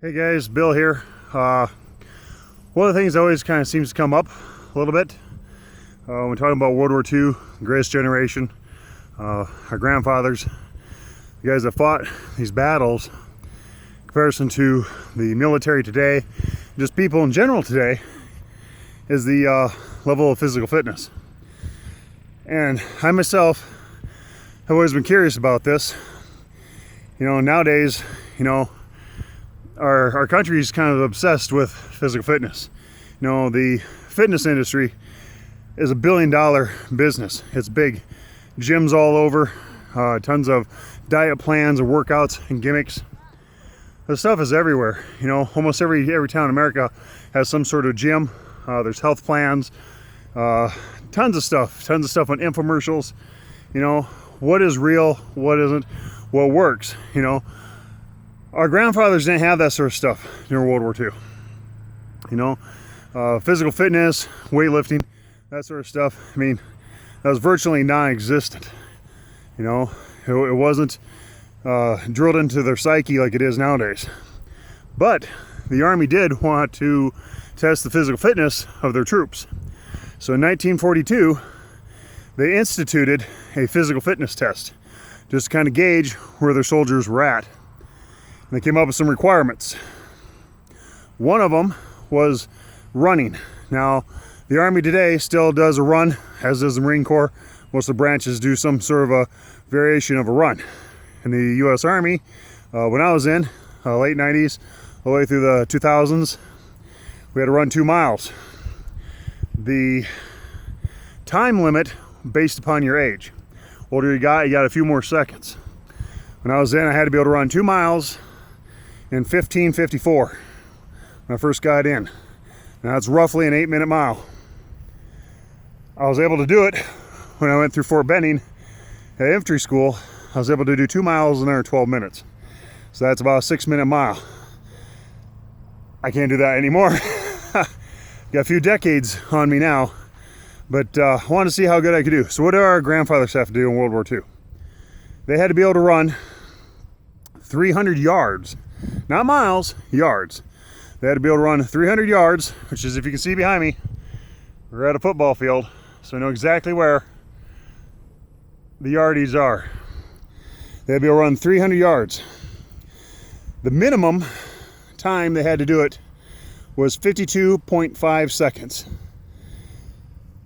Hey guys, Bill here. One of the things that always kind of seems to come up a little bit when talking about World War II, the greatest generation, our grandfathers, the guys that fought these battles, in comparison to the military today, just people in general today, is the level of physical fitness. And I myself have always been curious about this. You know, nowadays, our country is kind of obsessed with physical fitness. You know, the fitness industry is $1 billion business. It's big. Gyms all over, tons of diet plans and workouts and gimmicks. The stuff is everywhere. You know, almost every town in America has some sort of gym. There's health plans, tons of stuff on infomercials. You know, what is real, what isn't, what works, you know. Our grandfathers didn't have that sort of stuff during World War II. You know, physical fitness, weightlifting, that sort of stuff. I mean, that was virtually non-existent. You know, it wasn't drilled into their psyche like it is nowadays. But the Army did want to test the physical fitness of their troops. So in 1942, they instituted a physical fitness test, just to kind of gauge where their soldiers were at. And they came up with some requirements. One of them was running. Now, the Army today still does a run, as does the Marine Corps. Most of the branches do some sort of a variation of a run. In the U.S. Army, when I was in, late 90s, all the way through the 2000s, we had to run 2 miles. The time limit, based upon your age. Older you got a few more seconds. When I was in, I had to be able to run 2 miles in 15:54 when I first got in. Now that's roughly an 8-minute mile. I was able to do it when I went through Fort Benning at infantry school. I was able to do 2 miles in under 12 minutes. So that's about a 6-minute mile. I can't do that anymore. Got a few decades on me now, but I wanted to see how good I could do. So what do our grandfathers have to do in World War II? They had to be able to run 300 yards. Not miles, yards. They had to be able to run 300 yards, which is, if you can see behind me, we're at a football field, so I know exactly where the yardies are. They had to be able to run 300 yards. The minimum time they had to do it was 52.5 seconds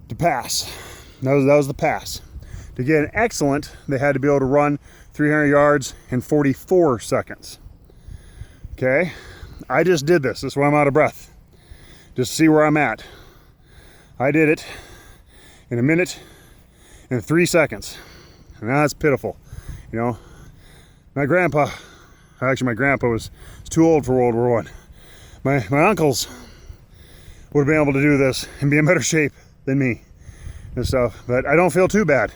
to pass. That was the pass. To get an excellent, they had to be able to run 300 yards in 44 seconds. Okay, I just did this. That's why I'm out of breath. Just to see where I'm at. I did it in 1 minute and 3 seconds. And that's pitiful. You know, my grandpa was too old for World War I. My uncles would have been able to do this and be in better shape than me and stuff. But I don't feel too bad.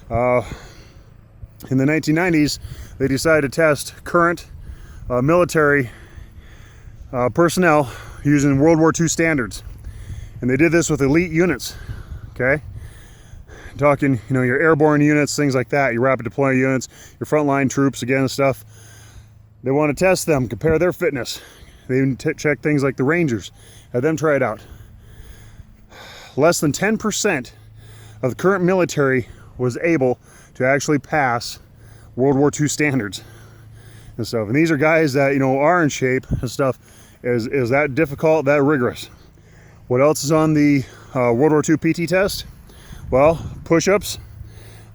In the 1990s, they decided to test current military personnel using World War II standards. And they did this with elite units, okay? Talking, you know, your airborne units, things like that, your rapid deploy units, your frontline troops, again, and stuff. They want to test them, compare their fitness. They even check things like the Rangers, have them try it out. Less than 10% of the current military was able to actually pass World War II standards and stuff. And these are guys that, you know, are in shape and stuff. Is that difficult, that rigorous? What else is on the World War II PT test? Well, push-ups.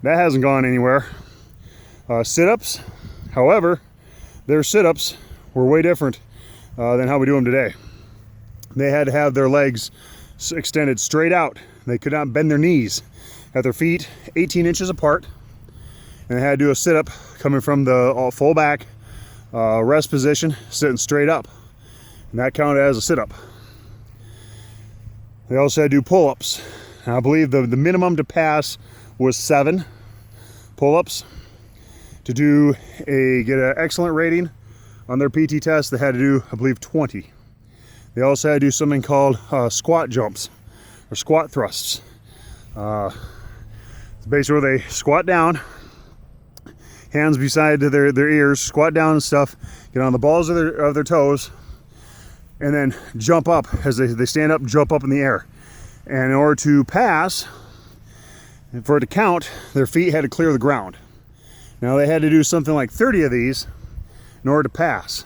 That hasn't gone anywhere. Sit-ups. However, their sit-ups were way different than how we do them today. They had to have their legs extended straight out. They could not bend their knees. Had their feet 18 inches apart. And they had to do a sit-up coming from the full back rest position, sitting straight up. And that counted as a sit-up. They also had to do pull-ups. I believe the minimum to pass was 7 pull-ups. To get an excellent rating on their PT test, they had to do, I believe, 20. They also had to do something called squat jumps or squat thrusts. It's basically where they squat down hands beside their ears, squat down and stuff, get on the balls of their toes, and then jump up. As they stand up, jump up in the air. And in order to pass, and for it to count, their feet had to clear the ground. Now they had to do something like 30 of these in order to pass.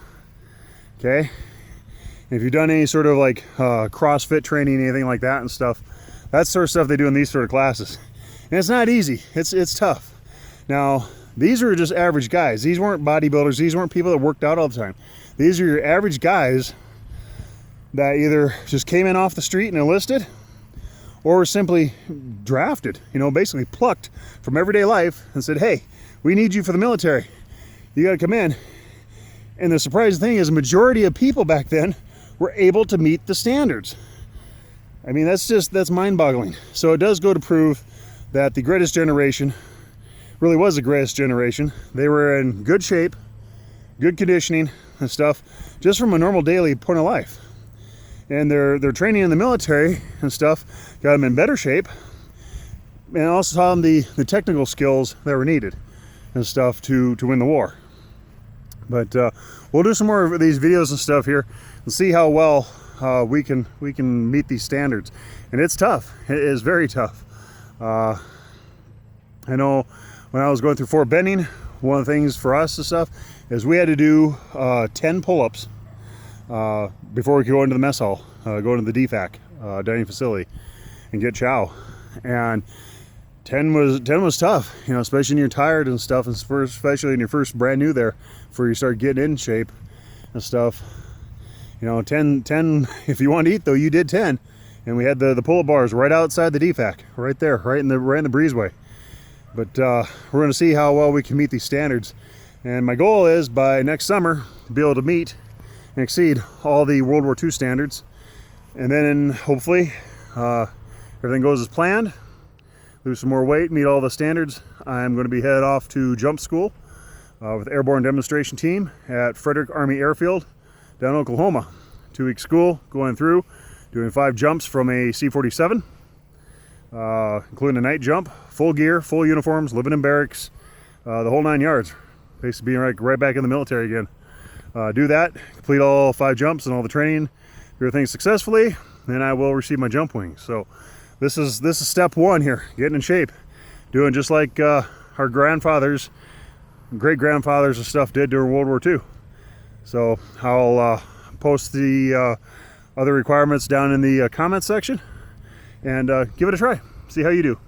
Okay? If you've done any sort of like CrossFit training, anything like that and stuff, that's sort of stuff they do in these sort of classes. And it's not easy. It's tough. Now, these are just average guys. These weren't bodybuilders. These weren't people that worked out all the time. These are your average guys that either just came in off the street and enlisted, or were simply drafted, you know, basically plucked from everyday life and said, hey, we need you for the military. You got to come in. And the surprising thing is, a majority of people back then were able to meet the standards. I mean, that's mind-boggling. So it does go to prove that the greatest generation really was the greatest generation. They were in good shape, good conditioning and stuff, just from a normal daily point of life. And their training in the military and stuff got them in better shape, and also taught them the technical skills that were needed and stuff to win the war. But we'll do some more of these videos and stuff here and see how well we can meet these standards. And it's tough. It is very tough. I know when I was going through Fort Benning, one of the things for us and stuff is we had to do 10 pull-ups before we could go into the mess hall, go into the DFAC dining facility and get chow. And 10 was tough, you know, especially when you're tired and stuff, and especially when you're first brand new there, before you start getting in shape and stuff. You know, 10, if you want to eat though, you did 10. And we had the pull-up bars right outside the DFAC, right there, right in the breezeway. But we're going to see how well we can meet these standards. And my goal is by next summer to be able to meet and exceed all the World War II standards. And then hopefully everything goes as planned, lose some more weight, meet all the standards. I'm going to be headed off to jump school with the Airborne Demonstration Team at Frederick Army Airfield down in Oklahoma. 2-week school, going through, doing 5 jumps from a C-47, including a night jump, full gear, full uniforms, living in barracks, the whole 9 yards. Basically being right back in the military again. Do that, complete all 5 jumps and all the training, do everything successfully, then I will receive my jump wings. So this is step 1 here, getting in shape, doing just like our grandfathers, great-grandfathers and stuff did during World War II. So I'll post the other requirements down in the comment section and give it a try, see how you do.